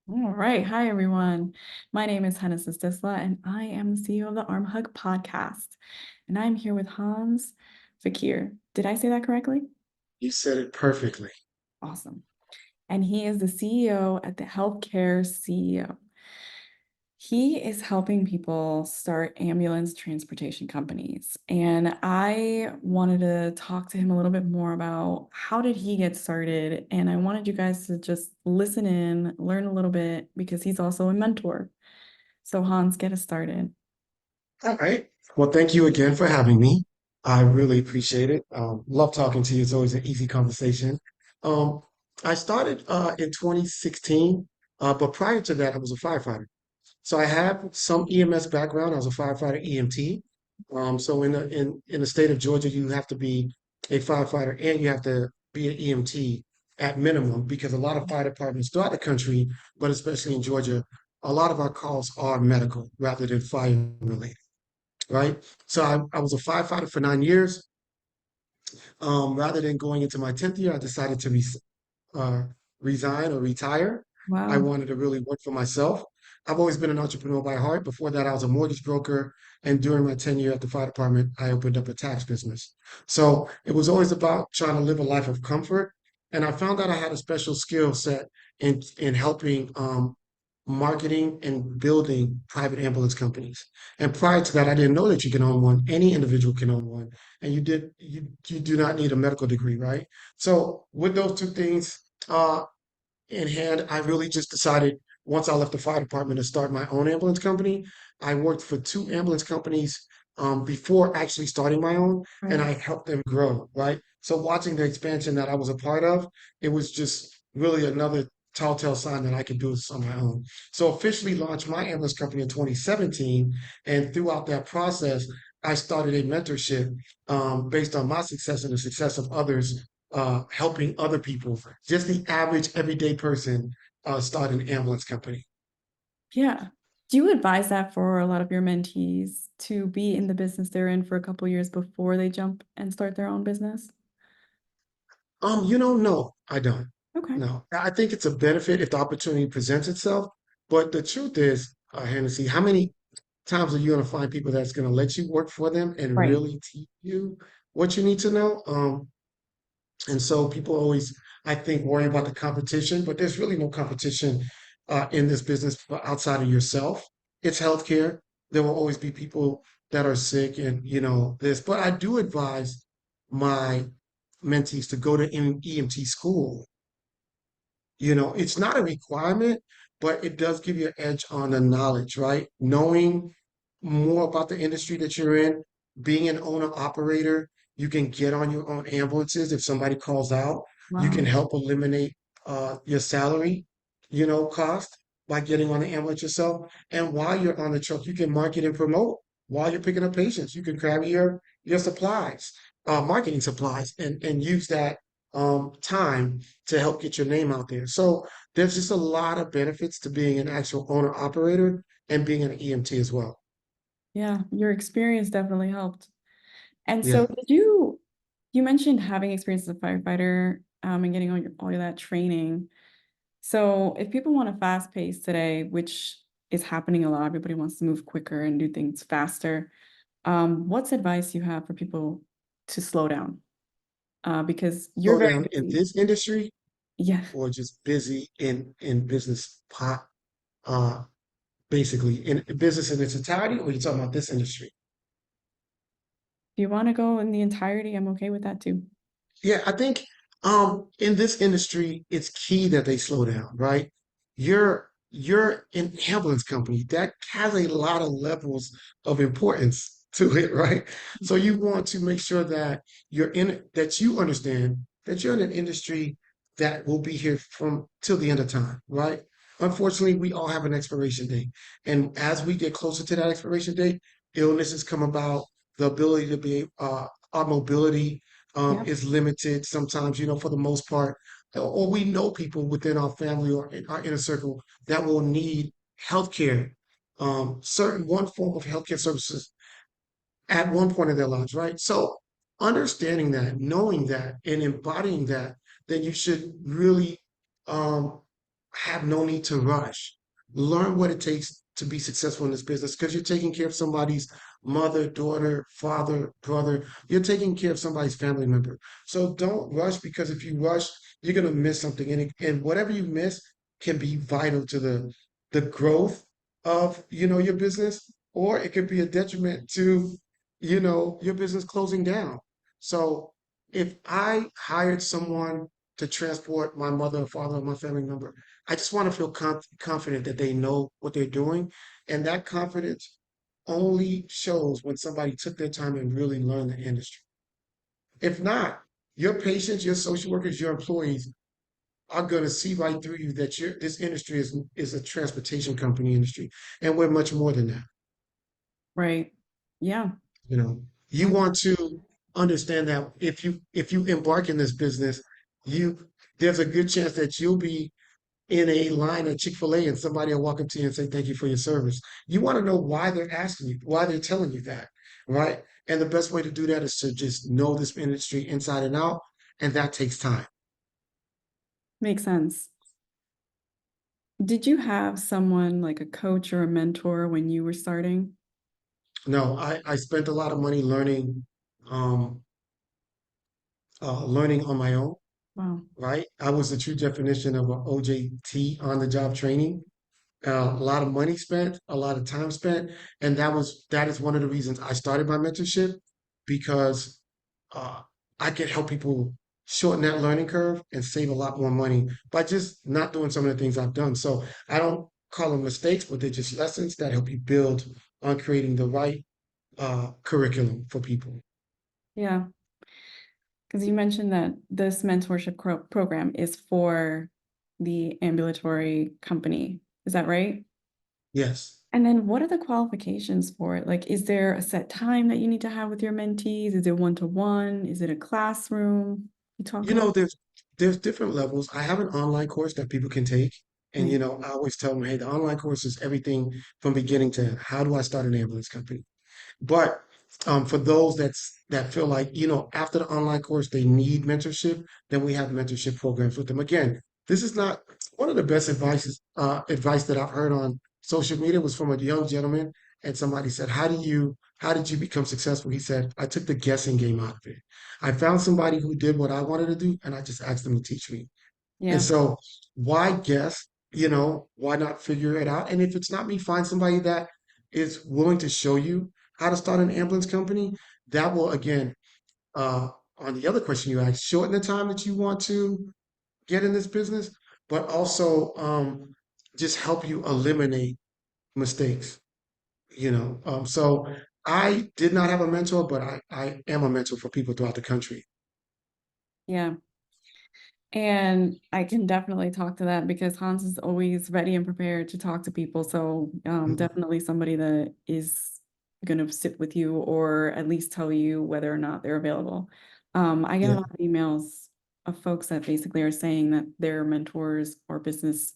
All right. Hi, everyone. My name is Hanz Fequiere, and I am the CEO of the Arm Hug podcast. And I'm here with Hanz Fequiere. Did I say that correctly? You said it perfectly. Awesome. And he is the CEO at the Healthcare CEO. He is helping people start ambulance transportation companies. And I wanted to talk to him a little bit more about how did he get started. And I wanted you guys to just listen in, learn a little bit, because he's also a mentor. So Hans, get us started. All right. Well, thank you again for having me. I really appreciate it. Love talking to you. It's always an easy conversation. Um, I started in 2016, but prior to that, I was a firefighter. So I have some EMS background. I was a firefighter EMT. So in the state of Georgia, you have to be a firefighter and you have to be an EMT at minimum because a lot of fire departments throughout the country, but especially in Georgia, a lot of our calls are medical rather than fire related, right? So I was a firefighter for 9 years. Rather than going into my 10th year, I decided to uh, resign or retire. I Wow. wanted to really work for myself. I've always been an entrepreneur by heart. Before that, I was a mortgage broker. And during my tenure at the fire department, I opened up a tax business. So it was always about trying to live a life of comfort. And I found out I had a special skill set in helping marketing and building private ambulance companies. And prior to that, I didn't know that you can own one. Any individual can own one. And you do not need a medical degree, right? So with those two things, in hand, I really just decided once I left the fire department to start my own ambulance company. I worked for two ambulance companies before actually starting my own, and Right. I helped them grow, right? So watching the expansion that I was a part of, it was just really another telltale sign that I could do this on my own. So officially launched my ambulance company in 2017, and throughout that process, I started a mentorship based on my success and the success of others helping other people, just the average everyday person, start an ambulance company. Yeah. Do you advise that for a lot of your mentees to be in the business they're in for a couple years before they jump and start their own business? No, I don't. Okay. No, I think it's a benefit if the opportunity presents itself. But the truth is, Hennessy, how many times are you going to find people that's going to let you work for them and Right. really teach you what you need to know? And so people always, I think, worry about the competition, but there's really no competition in this business outside of yourself. It's healthcare. There will always be people that are sick and, this. But I do advise my mentees to go to EMT school. It's not a requirement, but it does give you an edge on the knowledge, right? Knowing more about the industry that you're in, being an owner operator, you can get on your own ambulances if somebody calls out. You can Wow. help eliminate your salary, cost by getting on the ambulance yourself. And while you're on the truck, you can market and promote while you're picking up patients. You can grab your supplies, marketing supplies, and use that time to help get your name out there. So there's just a lot of benefits to being an actual owner operator and being an EMT as well. Yeah, your experience definitely helped. And so Yeah. you mentioned having experience as a firefighter, and getting all of that training. So if people want a fast pace today, which is happening a lot, everybody wants to move quicker and do things faster. What's advice you have for people to slow down? Because you're Slow very down in busy. this industry Yeah. or just busy in business pot basically in business in its entirety, or you talking about this industry? If you want to go in the entirety, I'm okay with that too. Yeah, I think in this industry, it's key that they slow down, right? You're an ambulance company that has a lot of levels of importance to it, right? So you want to make sure that that you understand that you're in an industry that will be here from till the end of time, right? Unfortunately, we all have an expiration date. And as we get closer to that expiration date, illnesses come about, the ability to be our mobility Yep. is limited sometimes, for the most part. Or we know people within our family or in our inner circle that will need healthcare, certain one form of healthcare services at one point in their lives, right? So understanding that, knowing that, and embodying that, then you should really um, have no need to rush. Learn what it takes to be successful in this business because you're taking care of somebody's mother, daughter, father, brother. You're taking care of somebody's family member. So don't rush because if you rush, you're gonna miss something. And whatever you miss can be vital to the growth of, your business, or it could be a detriment to, your business closing down. So if I hired someone to transport my mother or father or my family member, I just want to feel confident that they know what they're doing. And that confidence only shows when somebody took their time and really learned the industry. If not, your patients, your social workers, your employees are going to see right through you that this industry is a transportation company industry, and we're much more than that. Right. Yeah. You know, you I, want to understand that if you embark in this business, you there's a good chance that you'll be in a line at Chick-fil-A and somebody will walk up to you and say, "Thank you for your service." You want to know why they're asking you, why they're telling you that, right? And the best way to do that is to just know this industry inside and out, and that takes time. Makes sense. Did you have someone like a coach or a mentor when you were starting? No, I spent a lot of money um, learning on my own, Wow. right? I was the true definition of an OJT, on the job training. A lot of money spent, a lot of time spent, and that is one of the reasons I started my mentorship because uh, I could help people shorten that learning curve and save a lot more money by just not doing some of the things I've done. So I don't call them mistakes, but they're just lessons that help you build on creating the right curriculum for people. Yeah. Because you mentioned that this mentorship program is for the ambulatory company. Is that right? Yes. And then what are the qualifications for it? Like, is there a set time that you need to have with your mentees? Is it one-to-one? Is it a classroom? You talk You a little. know, there's different levels. I have an online course that people can take. And Nice. I always tell them, hey, the online course is everything from beginning to how do I start an ambulance company? But for those that feel like, after the online course, they need mentorship, then we have mentorship programs with them. Again, this is not one of the best advice that I've heard on social media was from a young gentleman, and somebody said, how did you become successful? He said, I took the guessing game out of it. I found somebody who did what I wanted to do, and I just asked them to teach me. And Yeah. so why guess? Why not figure it out? And if it's not me, find somebody that is willing to show you how to start an ambulance company. That will, again, uh, on the other question you asked, shorten the time that you want to get in this business, but also just help you eliminate mistakes. So I did not have a mentor, but I am a mentor for people throughout the country. Yeah. And I can definitely talk to that because Hans is always ready and prepared to talk to people. So Mhm. definitely somebody that is going to sit with you or at least tell you whether or not they're available. I get a Yeah, lot of emails of folks that basically are saying that their mentors or business,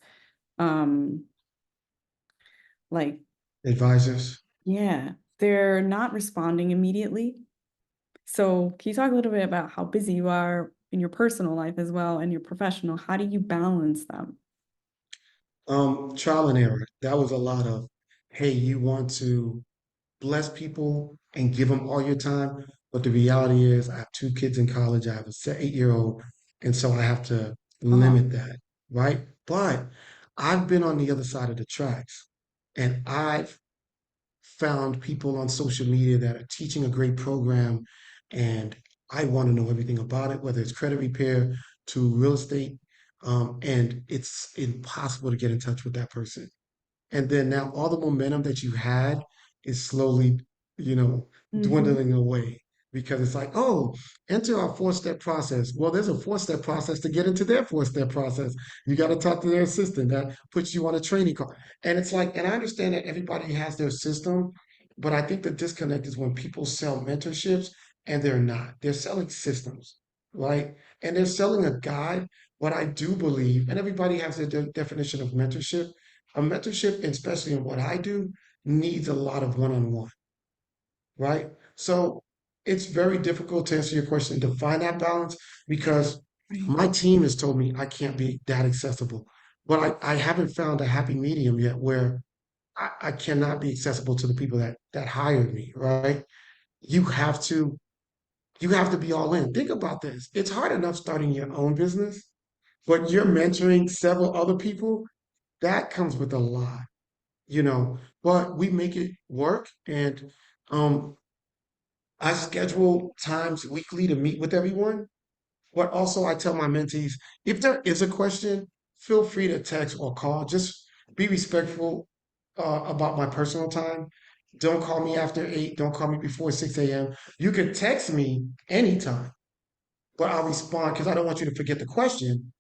um, like, advisors. yeah, they're not responding immediately. So can you talk a little bit about how busy you are in your personal life as well and your professional? How do you balance them? Trial and error. That was a lot of, hey, you want to bless people and give them all your time, but the reality is, I have two kids in college. I have a 8-year-old, and so I have to Oh, limit that, right? But I've been on the other side of the tracks, and I've found people on social media that are teaching a great program, and I want to know everything about it, whether it's credit repair to real estate, and it's impossible to get in touch with that person. And then now all the momentum that you had is slowly, you know, hmm. dwindling away because it's like, oh, enter our 4-step process. Well, there's a 4-step process to get into their 4-step process. You got to talk to their assistant that puts you on a training call. And it's like, and I understand that everybody has their system, but I think the disconnect is when people sell mentorships and they're not. They're selling systems, right? And they're selling a guide. But I do believe, and everybody has their definition of mentorship, a mentorship, especially in what I do, needs a lot of one-on-one, right? So it's very difficult to answer your question to find that balance because Right. my team has told me I can't be that accessible. but I haven't found a happy medium yet where I cannot be accessible to the people that hired me, right? You have to you have to be all in. Think about this. It's hard enough starting your own business, but you're mentoring several other people. That comes with a lot, you know. But we make it work, and um, I schedule times weekly to meet with everyone. But also, I tell my mentees, if there is a question, feel free to text or call. Just be respectful about my personal time. Don't call me after 8. Don't call me before 6 a.m. You can text me anytime, but I'll respond because I don't want you to forget the question.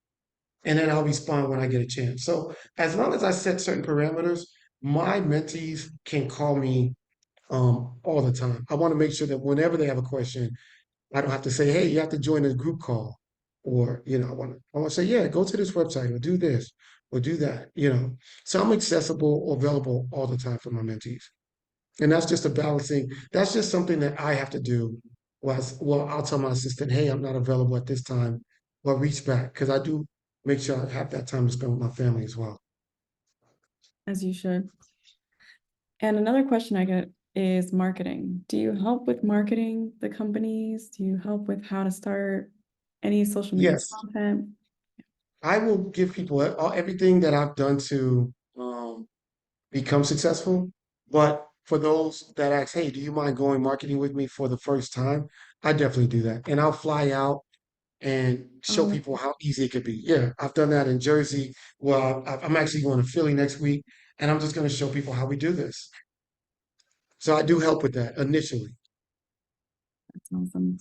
And then I'll respond when I get a chance. So as long as I set certain parameters, my mentees can call me all the time. I want to make sure that whenever they have a question, I don't have to say, hey, you have to join a group call. Or, I want to say, yeah, go to this website or do this or do that, you know. So I'm accessible or available all the time for my mentees. And that's just a balancing, that's just something that I have to do. Well, I'll tell my assistant, hey, I'm not available at this time, but reach back because I do make sure I have that time to spend with my family as well. As you should. And another question I get is marketing. Do you help with marketing the companies? Do you help with how to start any social media Yes, content? I will give people everything that I've done to become successful. But for those that ask, hey, do you mind going marketing with me for the first time? I definitely do that. And I'll fly out and show Oh, people how easy it could be. Yeah, I've done that in Jersey. Well, I'm actually going to Philly next week, and I'm just going to show people how we do this. So I do help with that initially. that's awesome.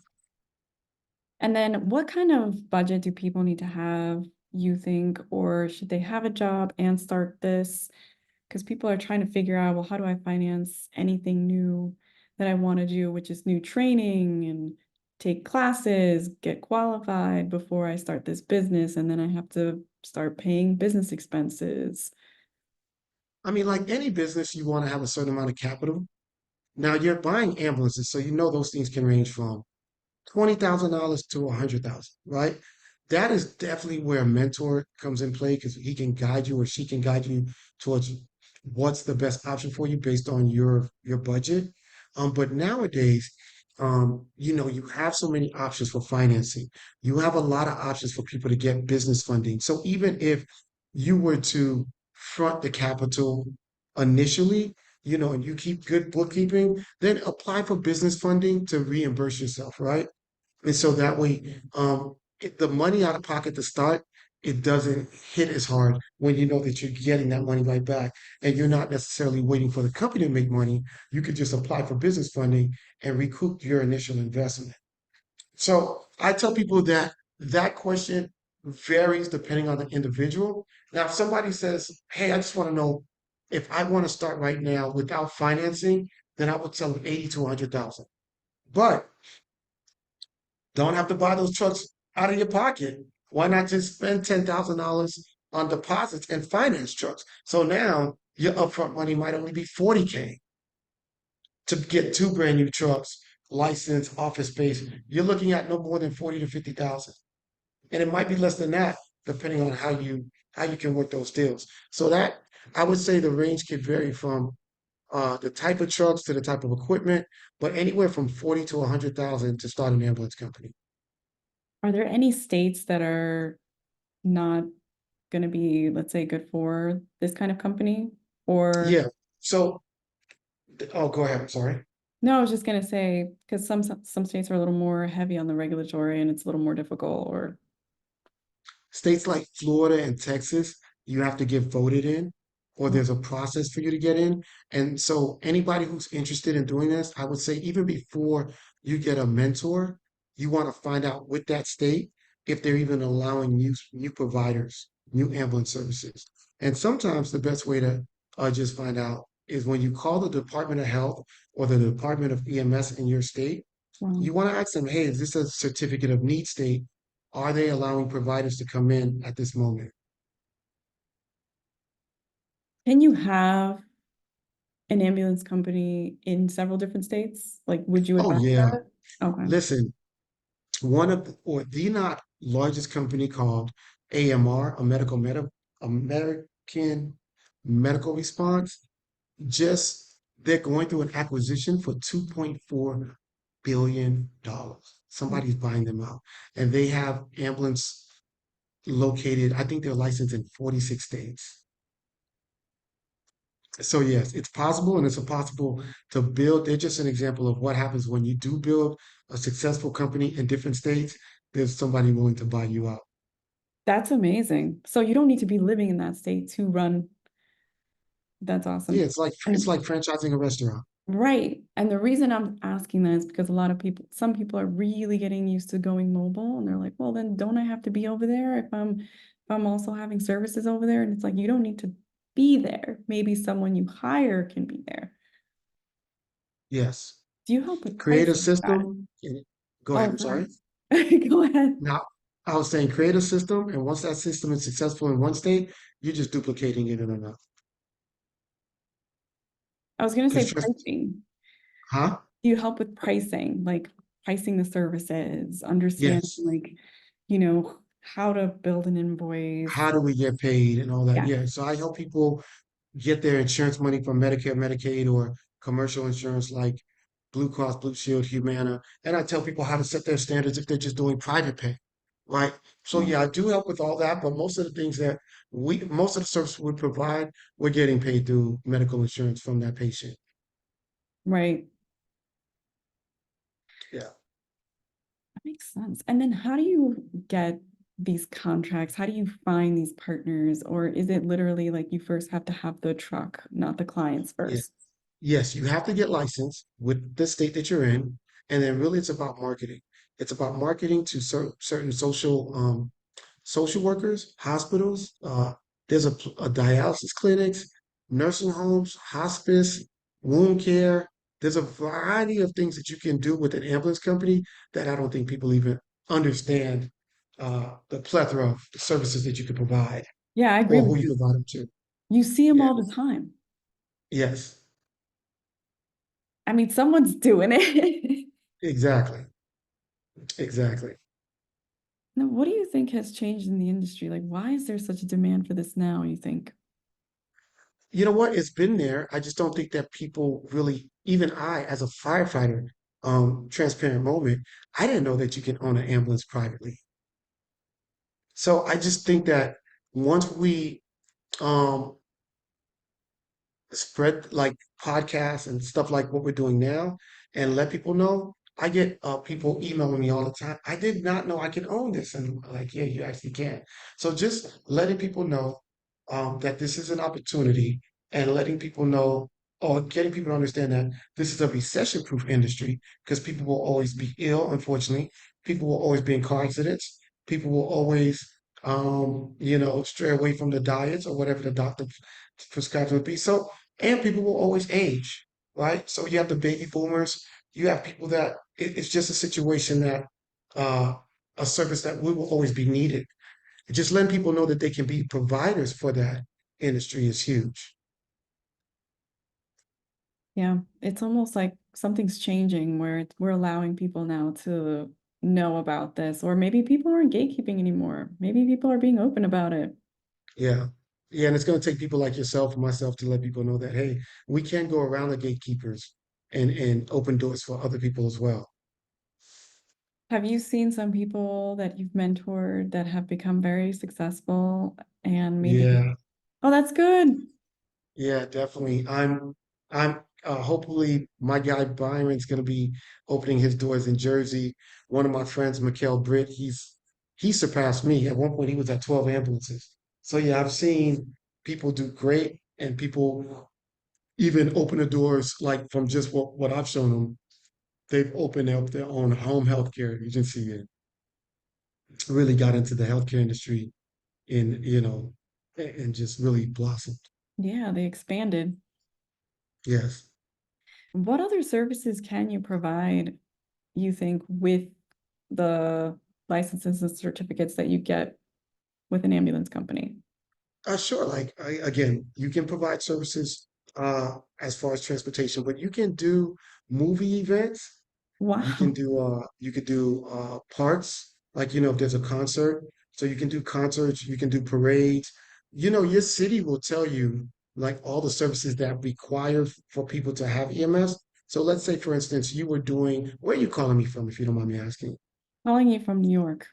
And then what kind of budget do people need to have, you think, or should they have a job and start this? Because people are trying to figure out, well, how do I finance anything new that I want to do, which is new training and take classes, get qualified before I start this business, and then I have to start paying business expenses. I mean, like any business, you want to have a certain amount of capital. Now you're buying ambulances, so you know those things can range from $20,000 to 100,000, right? That is definitely where a mentor comes in play because he can guide you or she can guide you towards what's the best option for you based on your budget. But nowadays, you have so many options for financing. You have a lot of options for people to get business funding. So even if you were to front the capital initially, and you keep good bookkeeping, then apply for business funding to reimburse yourself, right? And so that way, the money out of pocket to start, it doesn't hit as hard when you know that you're getting that money right back and you're not necessarily waiting for the company to make money. You could just apply for business funding and recoup your initial investment. So I tell people that that question varies depending on the individual. Now, if somebody says, hey, I just want to know if I want to start right now without financing, then I would tell them 80 to 100,000. But don't have to buy those trucks out of your pocket. Why not just spend $10,000 on deposits and finance trucks? So now your upfront money might only be 40K to get two brand new trucks, license, office space. You're looking at no more than 40 to 50,000. And it might be less than that, depending on how you can work those deals. So that I would say the range could vary from the type of trucks to the type of equipment, but anywhere from 40 to 100,000 to start an ambulance company. Are there any states that are not going to be, let's say, good for this kind of company? Or Yeah. So, oh, go ahead. I'm sorry. no, I was just going to say, because some states are a little more heavy on the regulatory and it's a little more difficult, or States like Florida and Texas, you have to get voted in, or there's a process for you to get in. And so, anybody who's interested in doing this, I would say even before you get a mentor, you want to find out with that state if they're even allowing new providers, new ambulance services. And sometimes the best way to just find out is when you call the Department of Health or the Department of EMS in your state, well, you want to ask them, hey, is this a certificate of need state? Are they allowing providers to come in at this moment? can you have an ambulance company in several different states? Like, would you Oh, advise yeah. that? Okay. Listen, one of the, or the not largest company called AMR, a medical med American medical response, just they're going through an acquisition for $2.4 billion. Somebody's buying them out. And they have ambulance located, I think they're licensed in 46 states. So yes, it's possible and it's possible to build. They're just an example of what happens when you do build a successful company in different states. There's somebody willing to buy you out. That's amazing. So you don't need to be living in that state to run. That's Yeah, awesome. it's And like franchising a restaurant. right. And the reason I'm asking that is because a lot of people, some people are really getting used to going mobile and they're like, well, then don't I have to be over there if I'm also having services over there? And it's like you don't need to be there. Maybe someone you hire can be there. Yes. Do you help with Create a pricing for that? system. Go ahead, Oh, I'm sorry. sorry. Go ahead. Now, I was saying create a system, and once that system is successful in one state, you're just duplicating it in another. I was going to say Because trust, pricing. huh? Do you help with pricing, like pricing the services, understand Yes. like, how to build an invoice? How do we get paid and all that? Yeah. Yeah. So I help people get their insurance money from Medicare, Medicaid, or commercial insurance like Blue Cross, Blue Shield, Humana. And I tell people how to set their standards if they're just doing private pay, right? So Well, yeah, I do help with all that, but most of the things that most of the services we provide, we're getting paid through medical insurance from that patient. right. Yeah. That makes sense. And then how do you get these contracts? How do you find these partners? Or is it literally like you first have to have the truck, not the clients Yeah. first? Yes, you have to get licensed with the state that you're in, and then really it's about marketing. It's about marketing to certain social workers, hospitals. There's a dialysis clinics, nursing homes, hospice, wound care. There's a variety of things that you can do with an ambulance company that I don't think people even understand the plethora of services that you can provide Yeah, I agree or with who you you. provide them to. You see them Yeah. all the time. Yes, I mean, someone's doing it. exactly. Exactly. Now, what do you think has changed in the industry? Like, why is there such a demand for this now, you think? You know what? It's been there. I just don't think that people really, even I, as a firefighter, transparent moment, I didn't know that you can own an ambulance privately. So I just think that once we um, spread like podcasts and stuff like what we're doing now and let people know. I get people emailing me all the time. I did not know I could own this. And I'm like, yeah, you actually can. So just letting people know that this is an opportunity and letting people know or getting people to understand that this is a recession-proof industry because people will always be ill, unfortunately. People will always be in car accidents. People will always, stray away from the diets or whatever the doctor prescribes would be. So and people will always age, right? So you have the baby boomers, you have people that it's just a situation that uh, a service that we will always be needed. Just letting people know that they can be providers for that industry is huge. Yeah, it's almost like something's changing where we're allowing people now to know about this, or maybe people aren't gatekeeping anymore. Maybe people are being open about it. Yeah. Yeah, and it's going to take people like yourself and myself to let people know that, hey, we can go around the gatekeepers and open doors for other people as well. Have you seen some people that you've mentored that have become very successful and maybe, Yeah. oh, that's good. Yeah, definitely. I'm hopefully my guy Byron's gonna be opening his doors in Jersey. One of my friends, Mikhail Britt, he surpassed me. At one point he was at 12 ambulances. So yeah, I've seen people do great and people even open the doors like from just what I've shown them. They've opened up their own home healthcare agency and really got into the healthcare industry in, and just really blossomed. Yeah, they expanded. Yes. What other services can you provide, you think, with the licenses and certificates that you get with an ambulance company? Sure. Again, you can provide services as far as transportation, but you can do movie events. Wow. You could do parts, like if there's a concert. So you can do concerts, you can do parades. Your city will tell you like all the services that require for people to have EMS. So let's say, for instance, you were doing, where are you calling me from, if you don't mind me asking? Calling you from New York.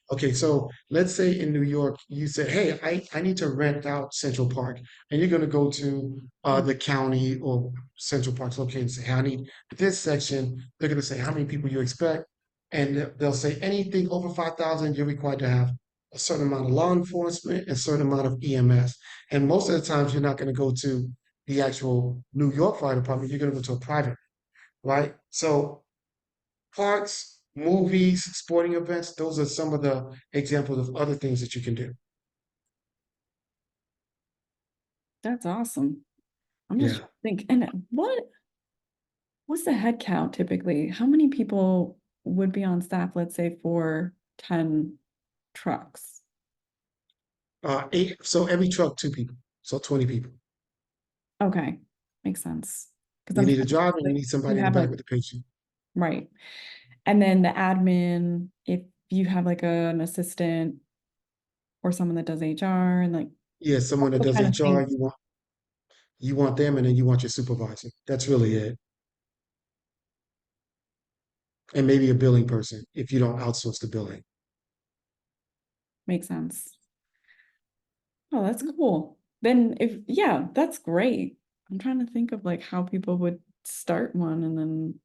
Okay, so let's say in New York, you say, hey, I need to rent out Central Park, and you're going to go to the county or Central Park's located and say, hey, I need this section. They're going to say how many people you expect, and they'll say anything over 5,000, you're required to have a certain amount of law enforcement and a certain amount of EMS. And most of the times, you're not going to go to the actual New York Fire Department, you're going to go to a private, right? So parks, movies, sporting events, those are some of the examples of other things that you can do. That's awesome. I'm just Yeah. trying to think. And what's the head count typically? How many people would be on staff, let's say, for 10 trucks? Eight, so every truck, two people. So 20 people. Okay, makes sense. Because You I'm need a trying to driver, you like need you somebody in the have back like with the patient. right. And then the admin, if you have like an assistant or someone that does HR and like Yeah, someone that what does kind of HR, things you want them, and then you want your supervisor. That's really it. And maybe a billing person if you don't outsource the billing. make sense. Oh, that's cool. Then if yeah, that's great. I'm trying to think of like how people would start one and then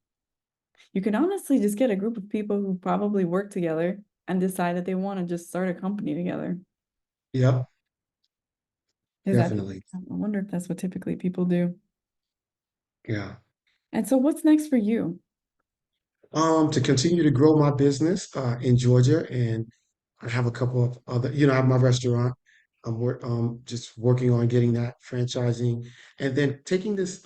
you can honestly just get a group of people who probably work together and decide that they want to just start a company together. Yep, Is that definitely. I wonder if that's what typically people do. Yeah. And so what's next for you? To continue to grow my business in Georgia, and I have a couple of other, I have my restaurant. Just working on getting that franchising, and then taking this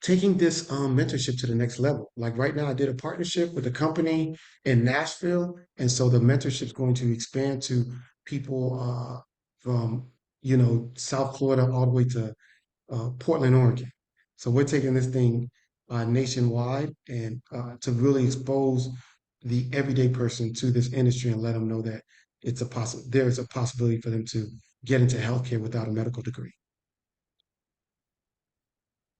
mentorship to the next level. Like right now, I did a partnership with a company in Nashville, and so the mentorship is going to expand to people from South Florida all the way to Portland, Oregon. So we're taking this thing nationwide, and to really expose the everyday person to this industry and let them know that there's a possibility for them to get into healthcare without a medical degree.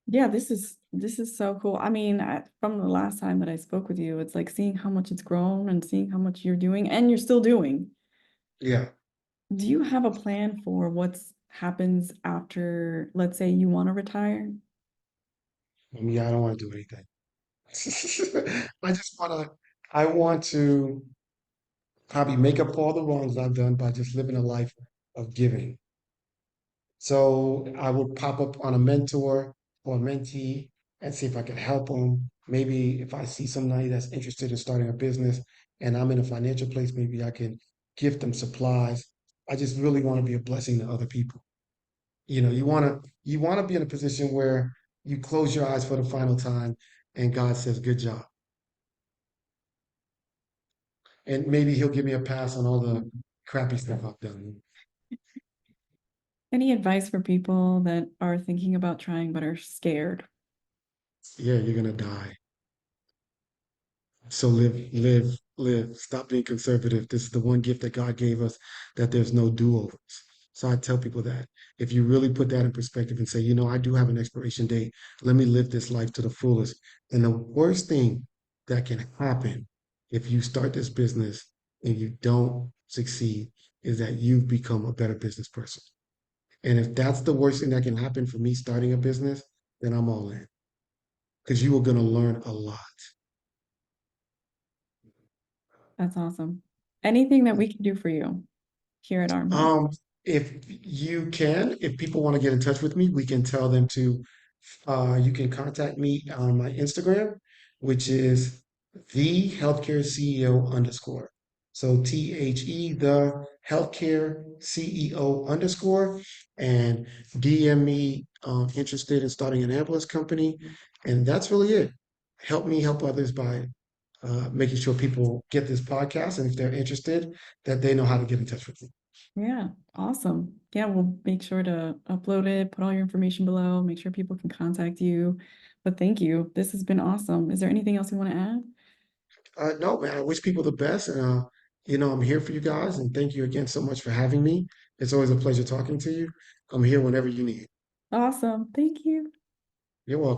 Yeah, this is so cool. I mean, from the last time that I spoke with you, it's like seeing how much it's grown and seeing how much you're doing and you're still doing. Yeah. Do you have a plan for what's happens after, let's say you want to retire? I don't want to do anything. I want to probably make up for all the wrongs I've done by just living a life of giving. So I would pop up on a mentor or a mentee and see if I could help them. Maybe if I see somebody that's interested in starting a business and I'm in a financial place, maybe I can gift them supplies. I just really want to be a blessing to other people. You want to be in a position where you close your eyes for the final time and God says, "Good job." And maybe he'll give me a pass on all the crappy stuff I've done. Any advice for people that are thinking about trying but are scared? Yeah, you're gonna die. So live, live, live. Stop being conservative. This is the one gift that God gave us, that there's no do-overs. So I tell people that if you really put that in perspective and say, I do have an expiration date, let me live this life to the fullest. And the worst thing that can happen if you start this business and you don't succeed is that you've become a better business person. And if that's the worst thing that can happen for me starting a business, then I'm all in because you are going to learn a lot. That's awesome. Anything that we can do for you here at Arm Health? Um, if people want to get in touch with me, we can tell them you can contact me on my Instagram, which is the healthcare CEO underscore. So the healthcare CEO underscore, and DM me interested in starting an ambulance company. And that's really it. Help me help others by making sure people get this podcast. And if they're interested, that they know how to get in touch with me. Yeah, awesome. Yeah, we'll make sure to upload it, put all your information below, make sure people can contact you. But thank you. This has been awesome. Is there anything else you want to add? No, man, I wish people the best. And, I'm here for you guys. And thank you again so much for having me. It's always a pleasure talking to you. I'm here whenever you need. Awesome. Thank you. You're welcome.